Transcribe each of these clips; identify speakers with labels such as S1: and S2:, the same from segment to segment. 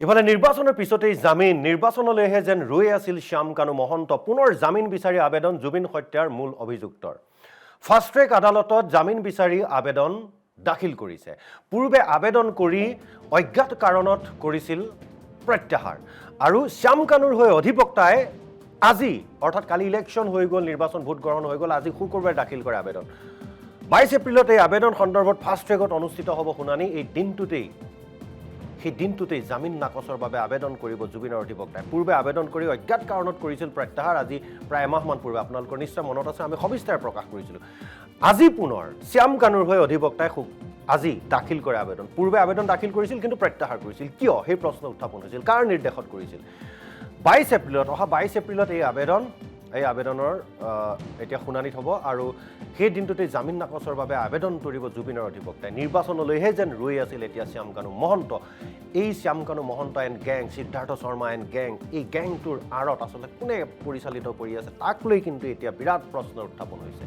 S1: ইফালে নিৰ্বাচনৰ পিছতেই জামিন নিৰ্বাচনলৈহে যেন ৰৈ আছিল শ্যাম কানু মহন্ত পুনৰ জামিন বিচাৰি আবেদন জুবিন হত্যাৰ মূল অভিযুক্তৰ ফাষ্ট ট্ৰেক আদালতত জামিন বিচাৰি আবেদন দাখিল কৰিছে পূৰ্বে আবেদন কৰি অজ্ঞাত কাৰণত কৰিছিল প্ৰত্যাহাৰ আৰু শ্যাম কানুৰ হৈ অধিবক্তাই আজি অৰ্থাৎ কালি ইলেকশ্যন হৈ গ'ল নিৰ্বাচন ভোট গ্ৰহণ হৈ গ'ল আজি শুকুৰবাৰে দাখিল কৰে আবেদন 22 এপ্ৰিলত এই আবেদন সন্দৰ্ভত ফাষ্ট ট্ৰেকত অনুষ্ঠিত হ'ব শুনানি এই দিনটোতেই জামিন নাকচৰ বাবে আবেদন কৰিব জুবিনৰ অধিবক্তাই পূৰ্বে আবেদন কৰি অজ্ঞাত কাৰণত কৰিছিল প্ৰত্যাহাৰ আজি প্ৰায় এমাহমান পূৰ্বে আপোনালোকৰ নিশ্চয় মনত আছে আমি সবিস্তাৰে প্ৰকাশ কৰিছিলোঁ আজি পুনৰ শ্যাম কানুৰ হৈ অধিবক্তাই আজি দাখিল কৰে আবেদন পূৰ্বে আবেদন দাখিল কৰিছিল কিন্তু প্ৰত্যাহাৰ কৰিছিল কিয় সেই প্ৰশ্ন উত্থাপন হৈছিল কাৰ নিৰ্দেশত কৰিছিল 22 এপ্ৰিলত এই আবেদনৰ এতিয়া শুনানিত হ'ব আৰু সেই দিনটোতে জামিন নাকচৰ বাবে আবেদন কৰিব জুবিনৰ অধিবক্তাই নিৰ্বাচনলৈহে যেন ৰৈ আছিল এতিয়া শ্যাম কানু মহন্ত এই Shyam Kanu Mahanta and gang Siddhartha Sharma and gang এই গেংটোৰ আঁৰত আচলতে কোনে পৰিচালিত কৰি আছে তাক লৈ কিন্তু এতিয়া বিৰাট প্ৰশ্ন উত্থাপন হৈছে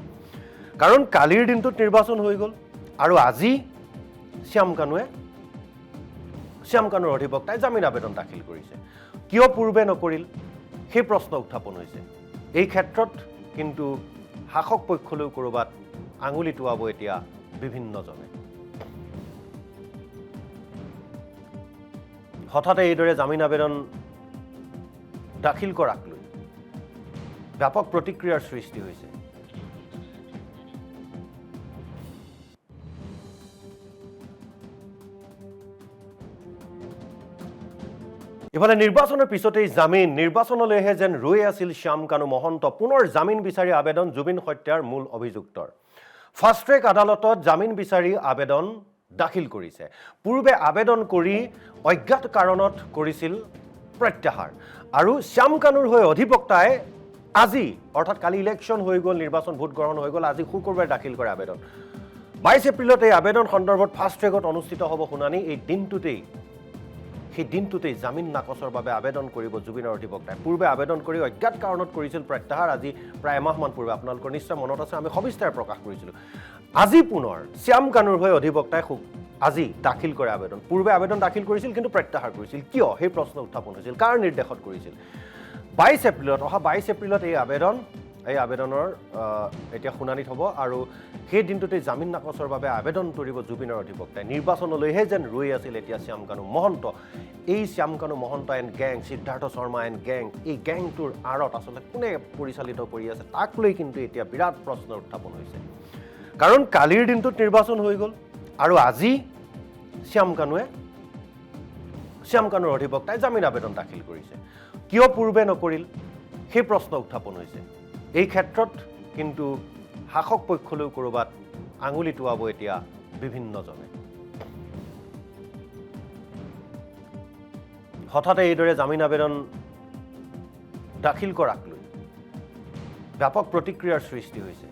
S1: কাৰণ কালিৰ দিনটোত নিৰ্বাচন হৈ গ'ল আৰু আজি শ্যাম কানুৰ অধিবক্তাই জামিন আবেদন দাখিল কৰিছে কিয় পূৰ্বে নকৰিল সেই প্ৰশ্ন উত্থাপন হৈছে এই ক্ষেত্ৰত কিন্তু শাসক পক্ষলৈ কৰবাত আঙুলি টুৱাব এতিয়া বিভিন্নজনে হঠাতে এইদৰে জামিন আবেদন দাখিল কৰাক লৈ ব্যাপক প্ৰতিক্ৰিয়াৰ সৃষ্টি হৈছে ইফালে নিৰ্বাচনৰ পিছতেই জামিন নিৰ্বাচনলৈহে যেন ৰৈ আছিল শ্যাম কানু মহন্ত পুনৰ জামিন বিচাৰি আবেদন জুবিন হত্যাৰ মূল অভিযুক্তৰ ফাষ্ট ট্ৰেক আদালতত জামিন বিচাৰি আবেদন দাখিল কৰিছে পূৰ্বে আবেদন কৰি অজ্ঞাত কাৰণত কৰিছিল প্ৰত্যাহাৰ আৰু শ্যাম কানুৰ হৈ অধিবক্তাই আজি অৰ্থাৎ কালি ইলেকশ্যন হৈ গ'ল নিৰ্বাচন ভোট গ্ৰহণ হৈ গ'ল আজি শুকুৰবাৰে দাখিল কৰে আবেদন 22 এপ্ৰিলত এই আবেদন সন্দৰ্ভত ফাষ্ট ট্ৰেকত অনুষ্ঠিত হ'ব শুনানি এই দিনটোতেই জামিন নাকচৰ বাবে আবেদন কৰিব জুবিনৰ অধিবক্তাই পূৰ্বে আবেদন কৰি অজ্ঞাত কাৰণত কৰিছিল প্ৰত্যাহাৰ আজি প্ৰায় এমাহমান পূৰ্বে আপোনালোকৰ নিশ্চয় মনত আছে আমি সবিস্তাৰে প্ৰকাশ কৰিছিলোঁ আজি পুনৰ শ্যাম কানুৰ হৈ অধিবক্তাই আজি দাখিল কৰে আবেদন পূৰ্বে আবেদন দাখিল কৰিছিল কিন্তু প্ৰত্যাহাৰ কৰিছিল কিয় সেই প্ৰশ্ন উত্থাপন হৈছিল কাৰ নিৰ্দেশত কৰিছিল 22 এপ্ৰিলত এই আবেদনৰ এতিয়া শুনানিত হ'ব আৰু সেই দিনটোতে জামিন নাকচৰ বাবে আবেদন কৰিব জুবিনৰ অধিবক্তাই নিৰ্বাচনলৈহে যেন ৰৈ আছিল এতিয়া শ্যাম কানু মহন্ত এই Shyam Kanu Mahanta and gang Siddhartha Sharma and gang এই গেংটোৰ আঁৰত আচলতে কোনে পৰিচালিত কৰি আছে তাক লৈ কিন্তু এতিয়া বিৰাট প্ৰশ্ন উত্থাপন হৈছে কাৰণ কালিৰ দিনটোত নিৰ্বাচন হৈ গ'ল আৰু আজি শ্যাম কানুৰ অধিবক্তাই জামিন আবেদন দাখিল কৰিছে কিয় পূৰ্বে নকৰিল সেই প্ৰশ্ন উত্থাপন হৈছে এই ক্ষেত্ৰত কিন্তু শাসক পক্ষলৈ কৰবাত আঙুলি টুৱাব এতিয়া বিভিন্নজনে হঠাতে এইদৰে জামিন আবেদন দাখিল কৰাক লৈ ব্যাপক প্ৰতিক্ৰিয়াৰ সৃষ্টি হৈছে